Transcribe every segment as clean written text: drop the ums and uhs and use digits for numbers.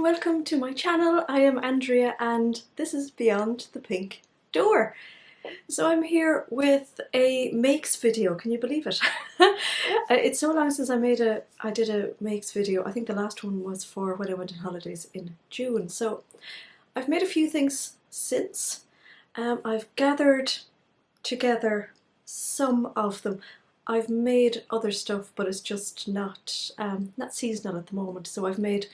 welcome to my channel. I am Andrea and this is Beyond the Pink Door. So I'm here with a makes video, can you believe it? It's so long since I did a makes video. I think the last one was for when I went on holidays in June. So I've made a few things since. I've gathered together some of them. I've made other stuff, but it's just not seasonal at the moment. So I made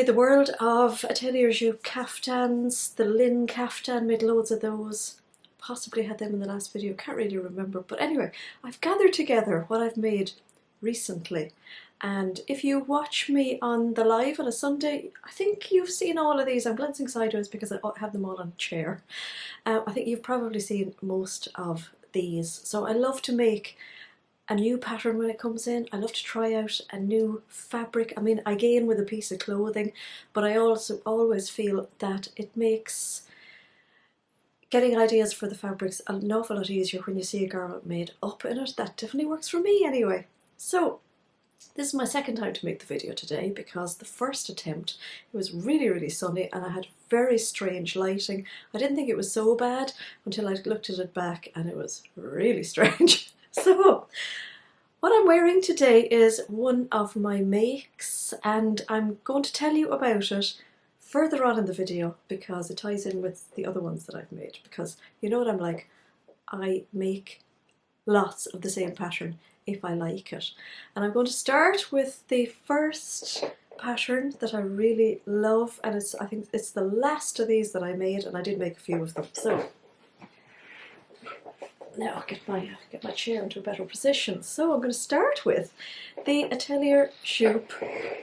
the world of Atelier Jupe caftans, the Lynn caftan, made loads of those. Possibly had them in the last video, can't really remember. But anyway, I've gathered together what I've made recently. And if you watch me on the live on a Sunday, I think you've seen all of these. I'm glancing sideways because I have them all on a chair. I think you've probably seen most of these. So I love to make a new pattern when it comes in. I love to try out a new fabric. I mean, I gain with a piece of clothing, but I also always feel that it makes getting ideas for the fabrics an awful lot easier when you see a garment made up in it. That definitely works for me anyway. So this is my second time to make the video today because the first attempt, it was really sunny and I had very strange lighting. I didn't think it was so bad until I looked at it back and it was really strange. So what I'm wearing today is one of my makes and I'm going to tell you about it further on in the video because it ties in with the other ones that I've made, because you know what I'm like, I make lots of the same pattern if I like it. And I'm going to start with the first pattern that I really love, and I think it's the last of these that I made, and I did make a few of them. So now I'll get my chair into a better position. So I'm going to start with the Atelier Jupe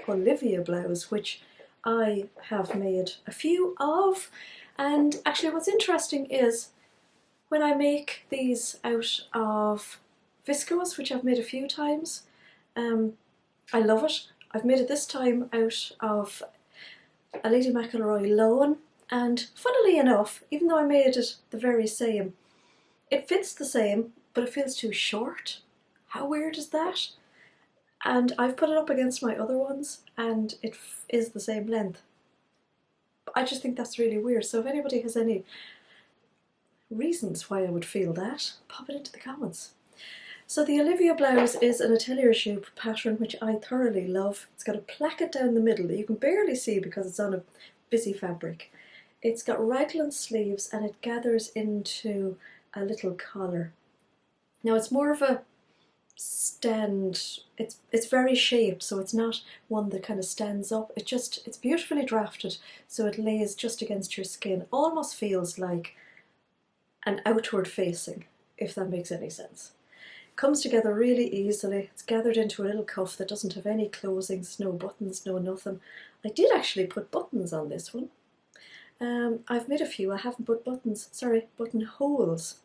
Olivia blouse, which I have made a few of. And actually what's interesting is when I make these out of viscose, which I've made a few times, I love it. I've made it this time out of a Lady McElroy lawn, and funnily enough, even though I made it the very same, it fits the same, but it feels too short. How weird is that? And I've put it up against my other ones and it is the same length. I just think that's really weird. So if anybody has any reasons why I would feel that, pop it into the comments. So the Olivia blouse is an Atelier Jupe pattern which I thoroughly love. It's got a placket down the middle that you can barely see because it's on a busy fabric. It's got raglan sleeves and it gathers into a little collar. Now it's more of a stand, it's very shaped, so it's not one that kind of stands up. It's beautifully drafted, so it lays just against your skin. Almost feels like an outward facing, if that makes any sense. Comes together really easily. It's gathered into a little cuff that doesn't have any closings, no buttons, no nothing. I did actually put buttons on this one. I've made a few. I haven't put buttonholes.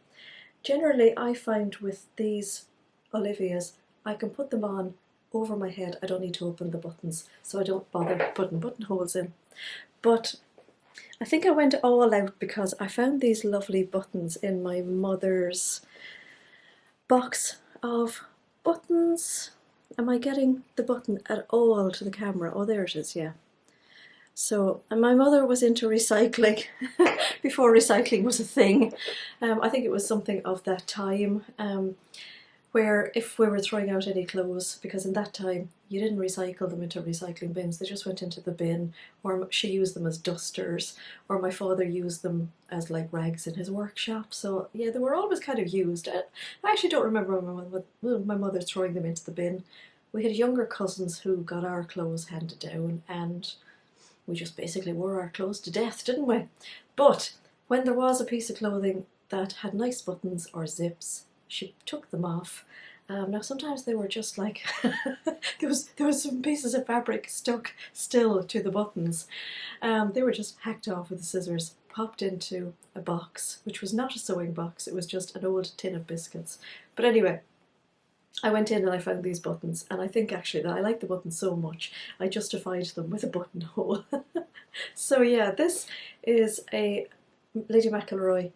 Generally I find with these Olivia's, I can put them on over my head. I don't need to open the buttons, so I don't bother putting buttonholes in. But I think I went all out because I found these lovely buttons in my mother's box of buttons. Am I getting the button at all to the camera? Oh, there it is, yeah. So, and my mother was into recycling before recycling was a thing. I think it was something of that time. Where if we were throwing out any clothes, because in that time you didn't recycle them into recycling bins, they just went into the bin, or she used them as dusters, or my father used them as like rags in his workshop. So yeah, they were always kind of used. I actually don't remember my mother throwing them into the bin. We had younger cousins who got our clothes handed down and we just basically wore our clothes to death, didn't we? But when there was a piece of clothing that had nice buttons or zips, she took them off. Now sometimes they were just like there was some pieces of fabric stuck still to the buttons. They were just hacked off with the scissors, popped into a box, which was not a sewing box, it was just an old tin of biscuits. But anyway, I went in and I found these buttons, and I think actually that I like the buttons so much I justified them with a buttonhole. So yeah, this is a Lady McElroy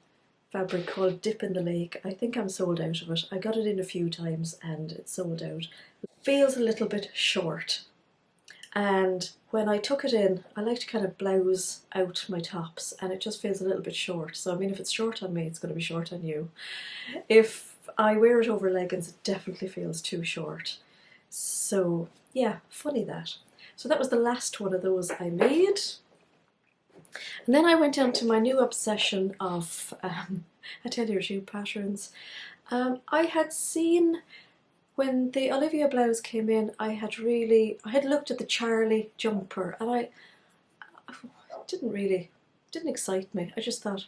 fabric called Dip in the Lake. I think I'm sold out of it. I got it in a few times and it's sold out. It feels a little bit short. And when I tuck it in, I like to kind of blouse out my tops, and it just feels a little bit short. So I mean, if it's short on me, it's going to be short on you. If I wear it over leggings, it definitely feels too short. So yeah, funny that. So that was the last one of those I made. And then I went on to my new obsession of Atelier Jupe patterns. I had seen, when the Olivia blouse came in, I had looked at the Charlie jumper, and it didn't excite me. I just thought,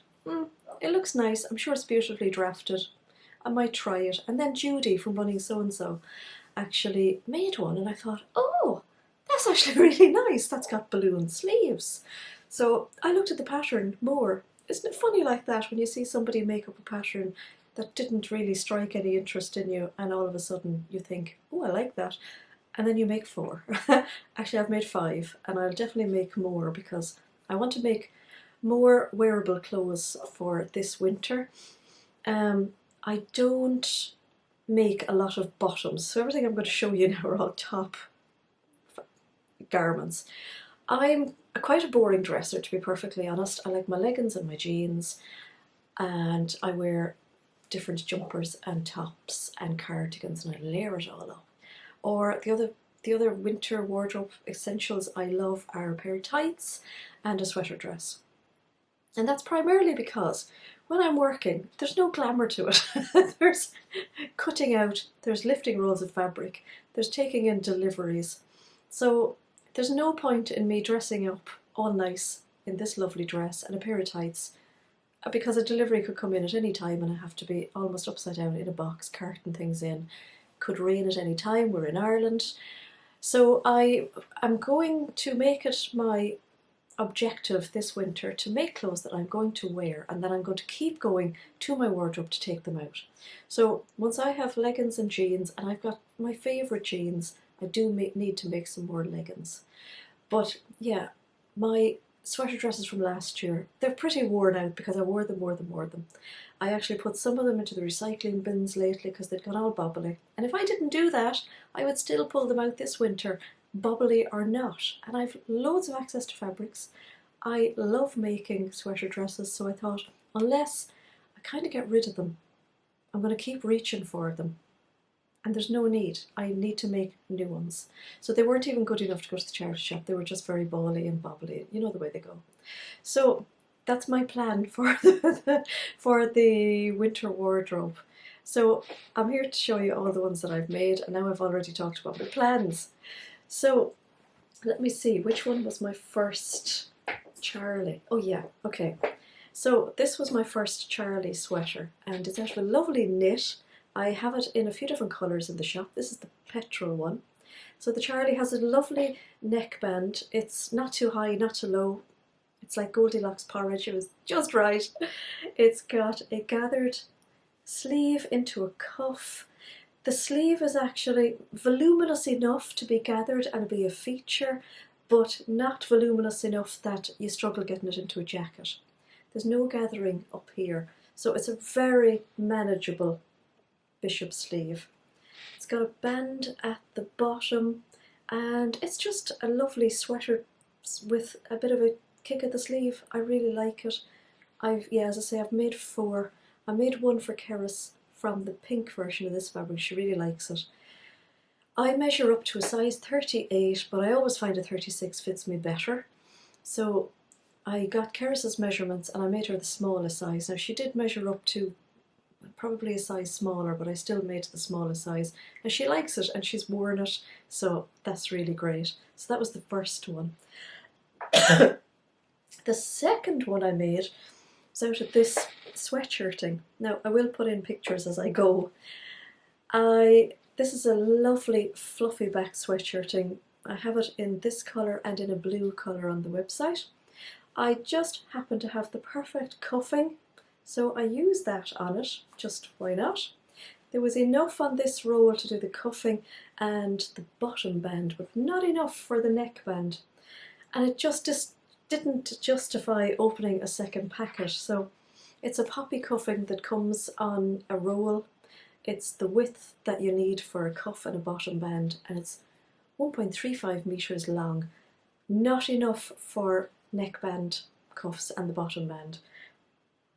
it looks nice, I'm sure it's beautifully drafted, I might try it. And then Judy from Running So and So actually made one, and I thought, oh, that's actually really nice. That's got balloon sleeves. So I looked at the pattern more. Isn't it funny like that when you see somebody make up a pattern that didn't really strike any interest in you, and all of a sudden you think, oh, I like that, and then you make 4. Actually, I've made 5, and I'll definitely make more because I want to make more wearable clothes for this winter. I don't make a lot of bottoms, so everything I'm going to show you now are all top garments. I'm quite a boring dresser, to be perfectly honest. I like my leggings and my jeans, and I wear different jumpers and tops and cardigans, and I layer it all up. Or the other winter wardrobe essentials I love are a pair of tights and a sweater dress. And that's primarily because when I'm working, there's no glamour to it. There's cutting out, there's lifting rolls of fabric, there's taking in deliveries. So there's no point in me dressing up all nice in this lovely dress and a pair of tights, because a delivery could come in at any time and I have to be almost upside down in a box, carting things in. Could rain at any time, we're in Ireland. So I'm going to make it my objective this winter to make clothes that I'm going to wear, and then I'm going to keep going to my wardrobe to take them out. So once I have leggings and jeans, and I've got my favourite jeans, I do need to make some more leggings. But yeah, my sweater dresses from last year, they're pretty worn out because I wore them. I actually put some of them into the recycling bins lately because they'd gone all bobbly. And if I didn't do that, I would still pull them out this winter, bobbly or not. And I've loads of access to fabrics. I love making sweater dresses, so I thought, unless I kind of get rid of them, I'm going to keep reaching for them. And there's no need. I need to make new ones. So they weren't even good enough to go to the charity shop. They were just very bally and bobbly. You know the way they go. So that's my plan for for the winter wardrobe. So I'm here to show you all the ones that I've made, and now I've already talked about my plans. So let me see, which one was my first Charlie? Oh yeah, okay. So this was my first Charlie sweater, and it's out of a lovely knit. I have it in a few different colours in the shop. This is the petrol one. So the Charlie has a lovely neckband. It's not too high, not too low. It's like Goldilocks porridge. It was just right. It's got a gathered sleeve into a cuff. The sleeve is actually voluminous enough to be gathered and be a feature, but not voluminous enough that you struggle getting it into a jacket. There's no gathering up here, so it's a very manageable bishop sleeve. It's got a band at the bottom, and it's just a lovely sweater with a bit of a kick at the sleeve. I really like it. As I say, I've made 4. I made one for Keris from the pink version of this fabric. She really likes it. I measure up to a size 38, but I always find a 36 fits me better. So I got Keris's measurements and I made her the smallest size. Now she did measure up to probably a size smaller, but I still made the smallest size, and she likes it and she's worn it, so that's really great. So that was the first one. The second one I made was out of this sweatshirting. Now I will put in pictures as I go. This is a lovely fluffy back sweatshirting. I have it in this colour and in a blue colour on the website. I just happen to have the perfect cuffing, so I used that on it, just why not. There was enough on this roll to do the cuffing and the bottom band, but not enough for the neckband. And it just didn't justify opening a second packet, so it's a poppy cuffing that comes on a roll. It's the width that you need for a cuff and a bottom band, and it's 1.35 meters long. Not enough for neckband cuffs and the bottom band.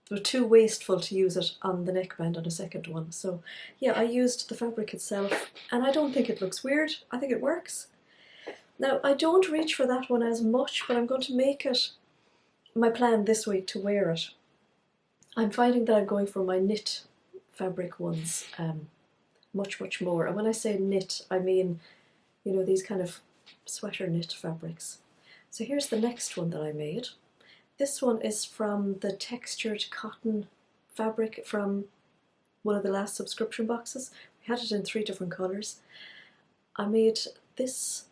They were too wasteful to use it on the neckband on a second one. So yeah, I used the fabric itself, and I don't think it looks weird. I think it works. Now, I don't reach for that one as much, but I'm going to make it my plan this week to wear it. I'm finding that I'm going for my knit fabric ones much more. And when I say knit, I mean, you know, these kind of sweater knit fabrics. So here's the next one that I made. This one is from the textured cotton fabric from one of the last subscription boxes. We had it in 3 different colours. I made this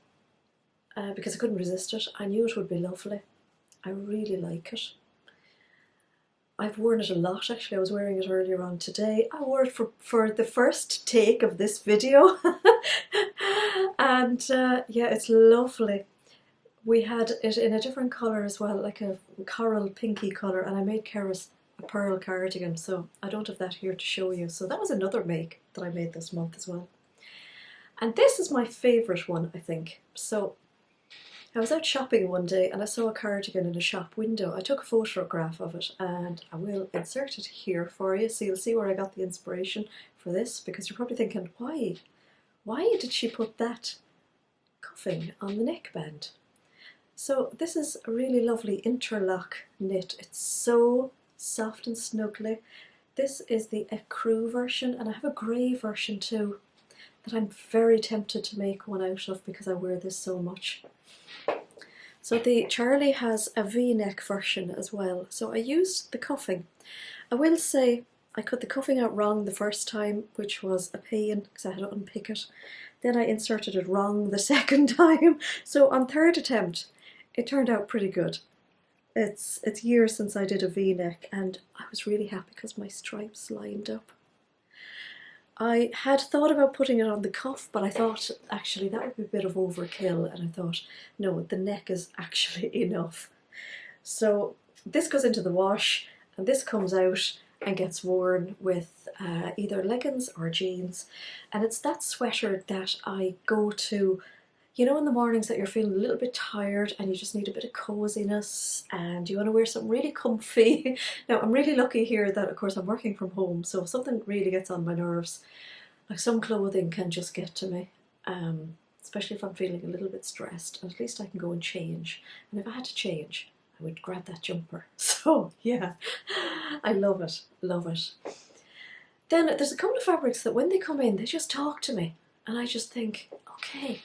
because I couldn't resist it. I knew it would be lovely. I really like it. I've worn it a lot actually. I was wearing it earlier on today. I wore it for the first take of this video. And yeah, it's lovely. We had it in a different colour as well, like a coral pinky colour, and I made Keris a pearl cardigan, so I don't have that here to show you. So that was another make that I made this month as well. And this is my favourite one, I think. So I was out shopping one day and I saw a cardigan in a shop window. I took a photograph of it and I will insert it here for you so you'll see where I got the inspiration for this, because you're probably thinking, why? Why did she put that cuffing on the neckband? So this is a really lovely interlock knit. It's so soft and snuggly. This is the ecru version, and I have a grey version too that I'm very tempted to make one out of because I wear this so much. So the Charlie has a V-neck version as well. So I used the cuffing. I will say I cut the cuffing out wrong the first time, which was a pain because I had to unpick it. Then I inserted it wrong the second time. So on third attempt, it turned out pretty good. It's years since I did a V-neck and I was really happy because my stripes lined up. I had thought about putting it on the cuff, but I thought actually that would be a bit of overkill, and I thought, no, the neck is actually enough. So this goes into the wash, and this comes out and gets worn with either leggings or jeans. And it's that sweater that I go to, you know, in the mornings that you're feeling a little bit tired and you just need a bit of coziness and you want to wear something really comfy. Now, I'm really lucky here that, of course, I'm working from home, so if something really gets on my nerves, like some clothing can just get to me, especially if I'm feeling a little bit stressed, and at least I can go and change. And if I had to change, I would grab that jumper. So, yeah, I love it, love it. Then there's a couple of fabrics that when they come in, they just talk to me, and I just think, okay,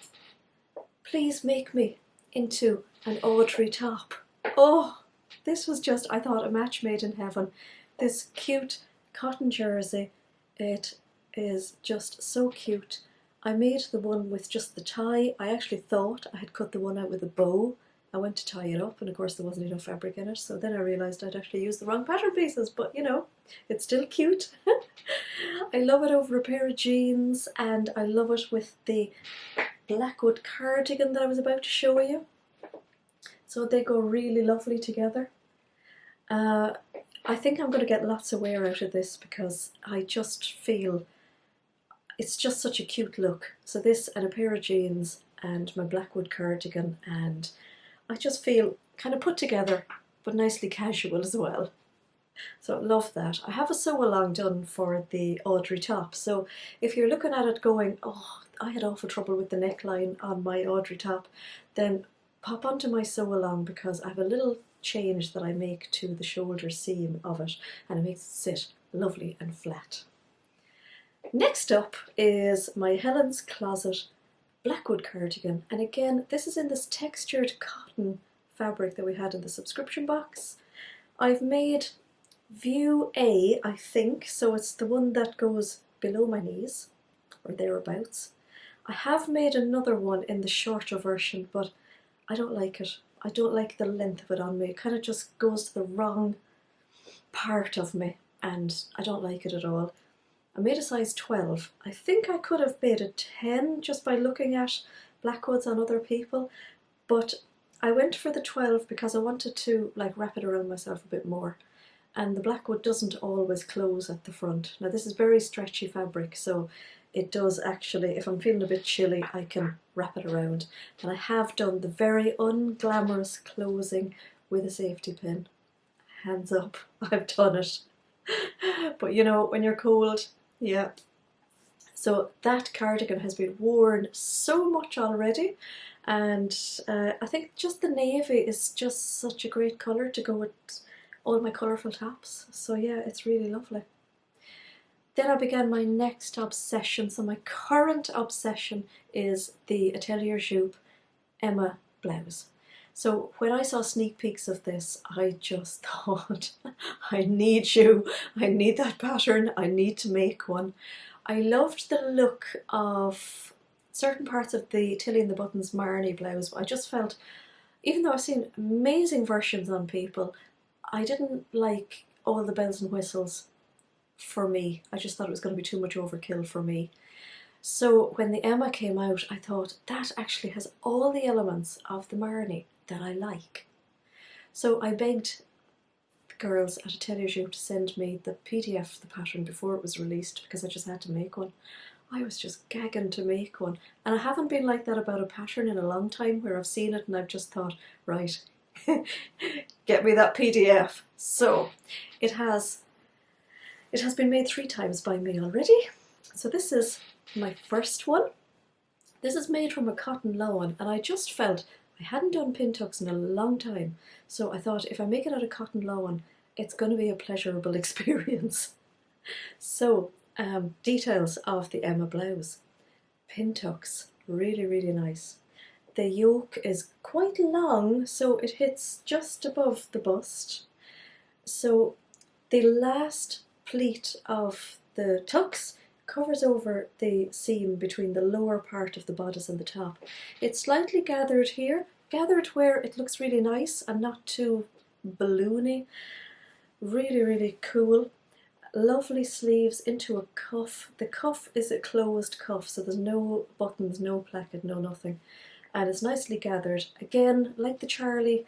please make me into an Audrey top. Oh, this was just, I thought, a match made in heaven. This cute cotton jersey, it is just so cute. I made the one with just the tie. I actually thought I had cut the one out with a bow. I went to tie it up and of course there wasn't enough fabric in it, so then I realised I'd actually used the wrong pattern pieces, but you know, it's still cute. I love it over a pair of jeans, and I love it with the Blackwood cardigan that I was about to show you. So they go really lovely together. I think I'm going to get lots of wear out of this because I just feel it's just such a cute look. So this and a pair of jeans and my Blackwood cardigan, and I just feel kind of put together but nicely casual as well. So I love that. I have a sew along done for the Audrey top, so if you're looking at it going, oh, I had awful trouble with the neckline on my Audrey top, then pop onto my sew along because I have a little change that I make to the shoulder seam of it and it makes it sit lovely and flat. Next up is my Helen's Closet Blackwood cardigan, and again this is in this textured cotton fabric that we had in the subscription box. I've made View A, I think, so it's the one that goes below my knees or thereabouts. I have made another one in the shorter version, but I don't like it. I don't like the length of it on me. It kind of just goes to the wrong part of me and I don't like it at all. I made a size 12. I think I could have made a 10 just by looking at Blackwoods on other people, but I went for the 12 because I wanted to like wrap it around myself a bit more. And the Blackwood doesn't always close at the front. Now this is very stretchy fabric, so it does actually, if I'm feeling a bit chilly, I can wrap it around. And I have done the very unglamorous closing with a safety pin. Hands up, I've done it. But you know, when you're cold, yeah. So that cardigan has been worn so much already, and I think just the navy is just such a great colour to go with all my colourful tops. So yeah, it's really lovely. Then I began my next obsession. So my current obsession is the Atelier Jupe Emma blouse. So when I saw sneak peeks of this, I just thought, I need you, I need that pattern, I need to make one. I loved the look of certain parts of the Tilly and the Buttons Marnie blouse. I just felt, even though I've seen amazing versions on people, I didn't like all the bells and whistles for me. I just thought it was going to be too much overkill for me. So when the Emma came out, I thought that actually has all the elements of the Marnie that I like. So I begged the girls at Atelier Jupe to send me the PDF of the pattern before it was released, because I just had to make one. I was just gagging to make one, and I haven't been like that about a pattern in a long time, where I've seen it and I've just thought, right, get me that PDF. So it has been made 3 times by me already. So this is my first one. This is made from a cotton lawn, and I just felt I hadn't done pin tucks in a long time, so I thought if I make it out of cotton lawn, it's going to be a pleasurable experience. So details of the Emma blouse. Pin tucks, really, really nice. The yoke is quite long, so it hits just above the bust. So the last pleat of the tucks covers over the seam between the lower part of the bodice and the top. It's slightly gathered here, gathered where it looks really nice and not too balloony. Really, really cool. Lovely sleeves into a cuff. The cuff is a closed cuff, so there's no buttons, no placket, no nothing. And it's nicely gathered. Again, like the Charlie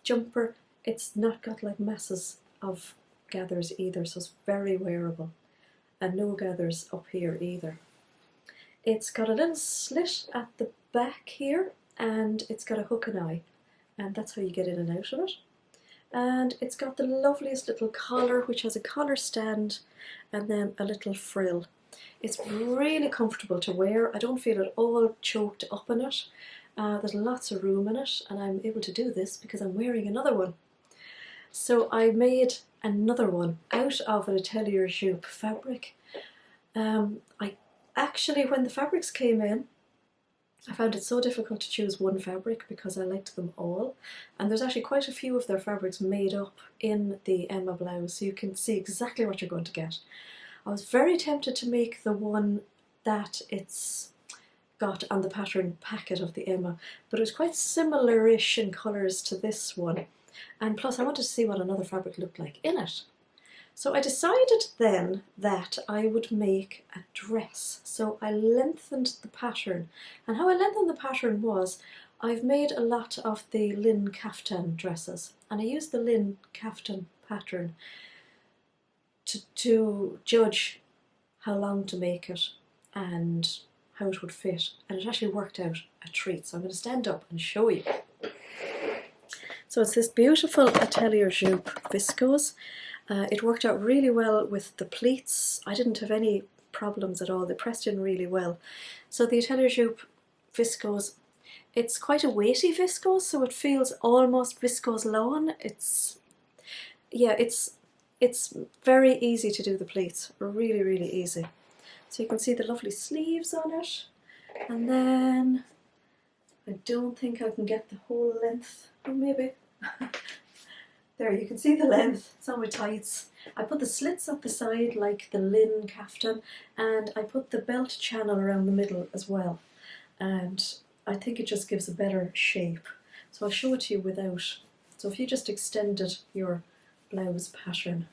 jumper, it's not got like masses of gathers either, so it's very wearable. And no gathers up here either. It's got a little slit at the back here, and it's got a hook and eye, and that's how you get in and out of it. And it's got the loveliest little collar, which has a collar stand and then a little frill. It's really comfortable to wear. I don't feel at all choked up in it. There's lots of room in it, and I'm able to do this because I'm wearing another one. So I made another one out of an Atelier Jupe fabric. I actually, when the fabrics came in, I found it so difficult to choose one fabric because I liked them all, and there's actually quite a few of their fabrics made up in the Emma blouse, so you can see exactly what you're going to get. I was very tempted to make the one that it's got on the pattern packet of the Emma, but it was quite similar-ish in colours to this one. And plus I wanted to see what another fabric looked like in it. So I decided then that I would make a dress. So I lengthened the pattern. And how I lengthened the pattern was, I've made a lot of the Lynn caftan dresses. And I used the Lynn caftan pattern to judge how long to make it and how it would fit. And it actually worked out a treat. So I'm going to stand up and show you. So it's this beautiful Atelier Jupe viscose. It worked out really well with the pleats. I didn't have any problems at all. They pressed in really well. So the Atelier Jupe viscose, it's quite a weighty viscose, so it feels almost viscose lawn. It's very easy to do the pleats. Really, really easy. So you can see the lovely sleeves on it. And then I don't think I can get the whole length. Oh, maybe. There, you can see the length. It's on my tights. I put the slits up the side like the Lynn caftan, and I put the belt channel around the middle as well. And I think it just gives a better shape. So I'll show it to you without. So if you just extended your blouse pattern.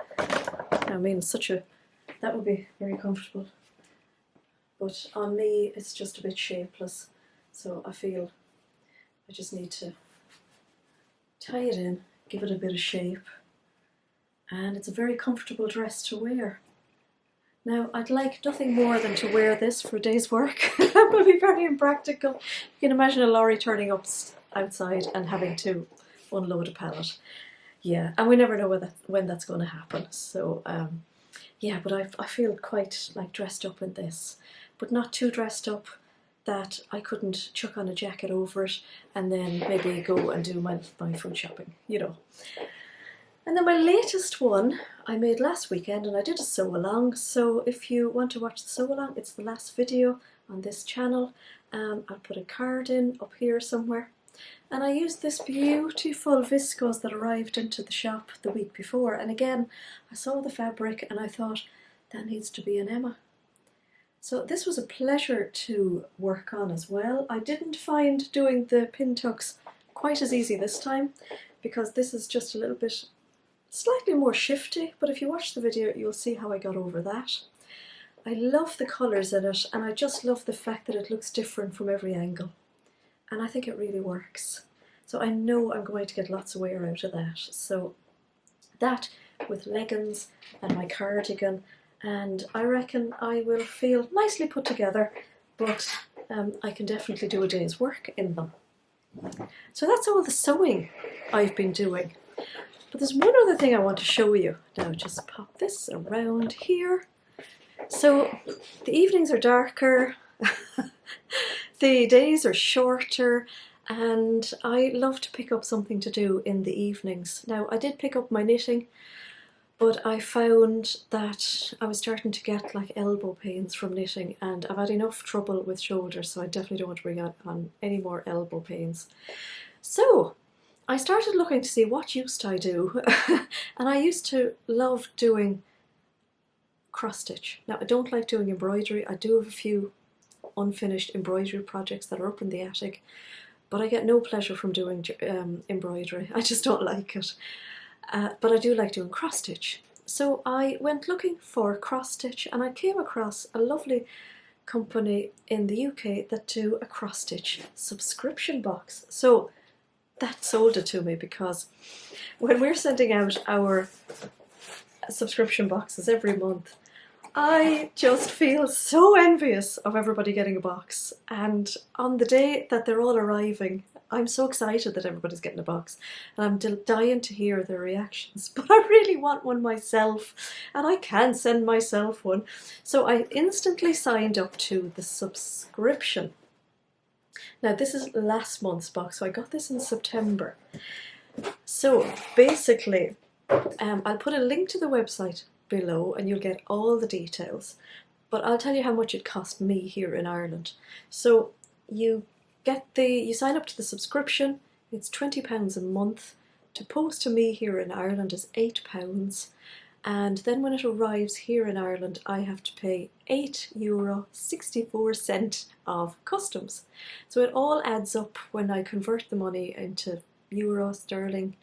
I mean, that would be very comfortable. But on me, it's just a bit shapeless. So I feel I just need to tie it in, give it a bit of shape, and it's a very comfortable dress to wear. Now, I'd like nothing more than to wear this for a day's work. That would be very impractical. You can imagine a lorry turning up outside and having to unload a pallet. Yeah, and we never know when that's going to happen. So, yeah, but I feel quite like dressed up in this, but not too dressed up that I couldn't chuck on a jacket over it and then maybe go and do my food shopping, you know. And then my latest one I made last weekend, and I did a sew along, so if you want to watch the sew along, it's the last video on this channel. I'll put a card in up here somewhere. And I used this beautiful viscose that arrived into the shop the week before, and again I saw the fabric and I thought that needs to be an Emma. So this was a pleasure to work on as well. I didn't find doing the pin tucks quite as easy this time, because this is just a little bit slightly more shifty, but if you watch the video you'll see how I got over that. I love the colours in it, and I just love the fact that it looks different from every angle, and I think it really works. So I know I'm going to get lots of wear out of that. So that with leggings and my cardigan, and I reckon I will feel nicely put together, but I can definitely do a day's work in them. So that's all the sewing I've been doing. But there's one other thing I want to show you. Now just pop this around here. So the evenings are darker, the days are shorter, and I love to pick up something to do in the evenings. Now I did pick up my knitting, but I found that I was starting to get like elbow pains from knitting, and I've had enough trouble with shoulders, so I definitely don't want to bring on any more elbow pains. So I started looking to see what used I do, and I used to love doing cross stitch. Now I don't like doing embroidery. I do have a few unfinished embroidery projects that are up in the attic, but I get no pleasure from doing embroidery. I just don't like it. But I do like doing cross stitch. So I went looking for cross stitch, and I came across a lovely company in the UK that do a cross stitch subscription box. So that sold it to me, because when we're sending out our subscription boxes every month, I just feel so envious of everybody getting a box, and on the day that they're all arriving I'm so excited that everybody's getting a box, and I'm dying to hear their reactions, but I really want one myself, and I can send myself one. So I instantly signed up to the subscription. Now this is last month's box, so I got this in September. So basically, I'll put a link to the website below and you'll get all the details, but I'll tell you how much it cost me here in Ireland. So you sign up to the subscription, it's £20 a month. To post to me here in Ireland is £8, and then when it arrives here in Ireland I have to pay €8.64 of customs. So it all adds up when I convert the money into euro, sterling.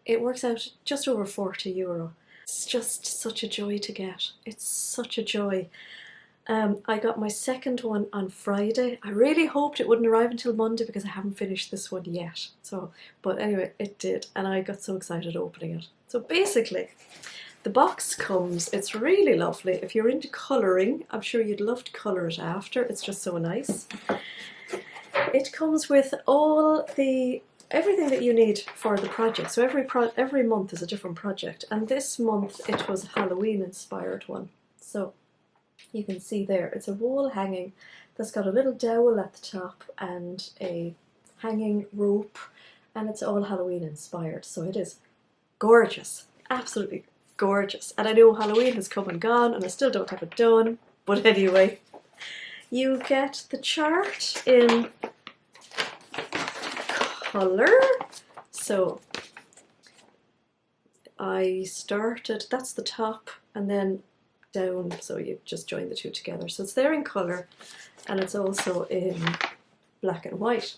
It works out just over €40. It's just such a joy to get. It's such a joy. I got my second one on Friday. I really hoped it wouldn't arrive until Monday because I haven't finished this one yet. But anyway, it did, and I got so excited opening it. So basically, the box comes, it's really lovely. If you're into colouring, I'm sure you'd love to colour it after. It's just so nice. It comes with everything that you need for the project. So every month is a different project, and this month it was a Halloween inspired one. So you can see there, it's a wall hanging that's got a little dowel at the top and a hanging rope, and it's all Halloween inspired. So it is gorgeous, absolutely gorgeous. And I know Halloween has come and gone and I still don't have it done, but anyway, you get the chart in colour. So I started, that's the top, and then down, so you just join the two together. So it's there in colour, and it's also in black and white.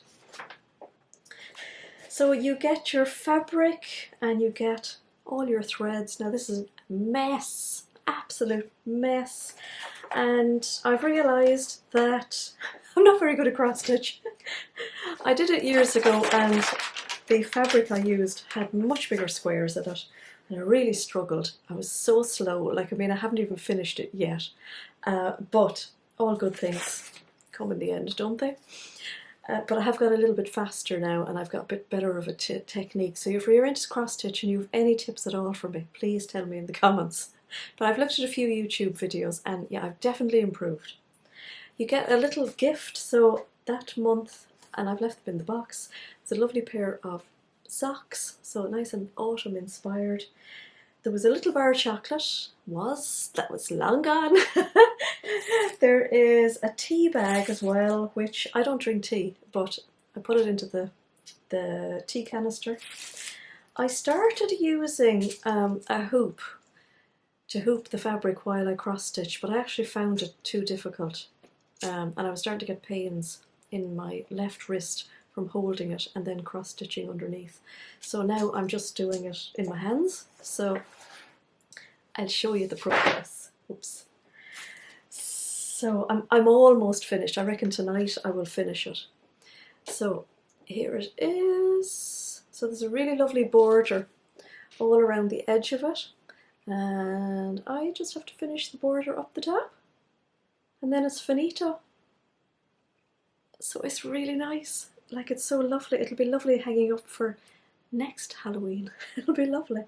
So you get your fabric and you get all your threads. Now this is a mess, absolute mess, and I've realised that I'm not very good at cross stitch. I did it years ago and the fabric I used had much bigger squares in it, and I really struggled. I was so slow, like I mean I haven't even finished it yet, but all good things come in the end, don't they? But I have got a little bit faster now, and I've got a bit better of a technique. So if you're into cross stitch and you have any tips at all for me, please tell me in the comments. But I've looked at a few YouTube videos, and yeah, I've definitely improved. You get a little gift, so that month, and I've left them in the box, it's a lovely pair of socks, so nice and autumn inspired. There was a little bar of chocolate, that was long gone. There is a tea bag as well, which I don't drink tea, but I put it into the tea canister. I started using a hoop to hoop the fabric while I cross stitch, but I actually found it too difficult, and I was starting to get pains in my left wrist from holding it and then cross stitching underneath. So now I'm just doing it in my hands. So I'll show you the progress. Oops. So I'm almost finished. I reckon tonight I will finish it. So here it is. So there's a really lovely border all around the edge of it, and I just have to finish the border up the top, and then it's finito. So it's really nice. Like, it's so lovely. It'll be lovely hanging up for next Halloween. It'll be lovely.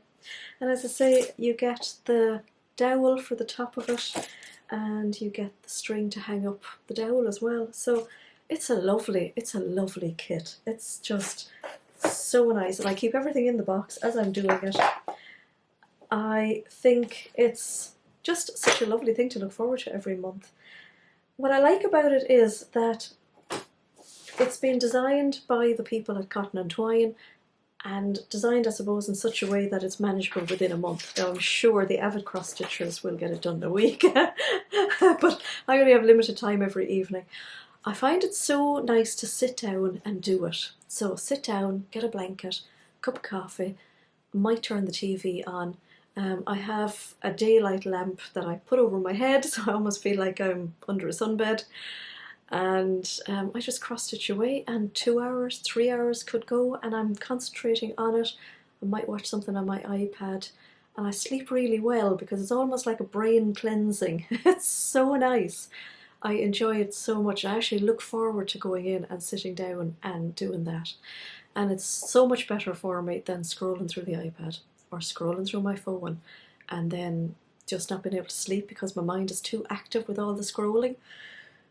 And as I say, you get the dowel for the top of it, and you get the string to hang up the dowel as well. So it's a lovely kit. It's just so nice, and I keep everything in the box as I'm doing it. I think it's just such a lovely thing to look forward to every month. What I like about it is that it's been designed by the people at Cotton and Twine, and designed, I suppose, in such a way that it's manageable within a month. Now, I'm sure the avid cross stitchers will get it done in a week, but I only have limited time every evening. I find it so nice to sit down and do it. So sit down, get a blanket, cup of coffee, might turn the TV on. I have a daylight lamp that I put over my head, so I almost feel like I'm under a sunbed. And I just cross stitch away, and 2 hours, 3 hours could go, and I'm concentrating on it. I might watch something on my iPad, and I sleep really well because it's almost like a brain cleansing. It's so nice. I enjoy it so much. I actually look forward to going in and sitting down and doing that. And it's so much better for me than scrolling through the iPad or scrolling through my phone and then just not being able to sleep because my mind is too active with all the scrolling.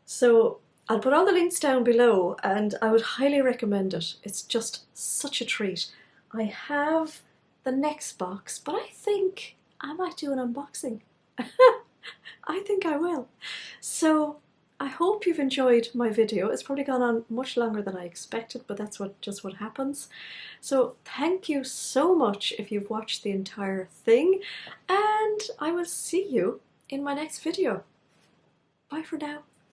So I'll put all the links down below, and I would highly recommend it. It's just such a treat. I have the next box, but I think I might do an unboxing. I think I will. So I hope you've enjoyed my video. It's probably gone on much longer than I expected, but that's just what happens. So thank you so much if you've watched the entire thing, and I will see you in my next video. Bye for now.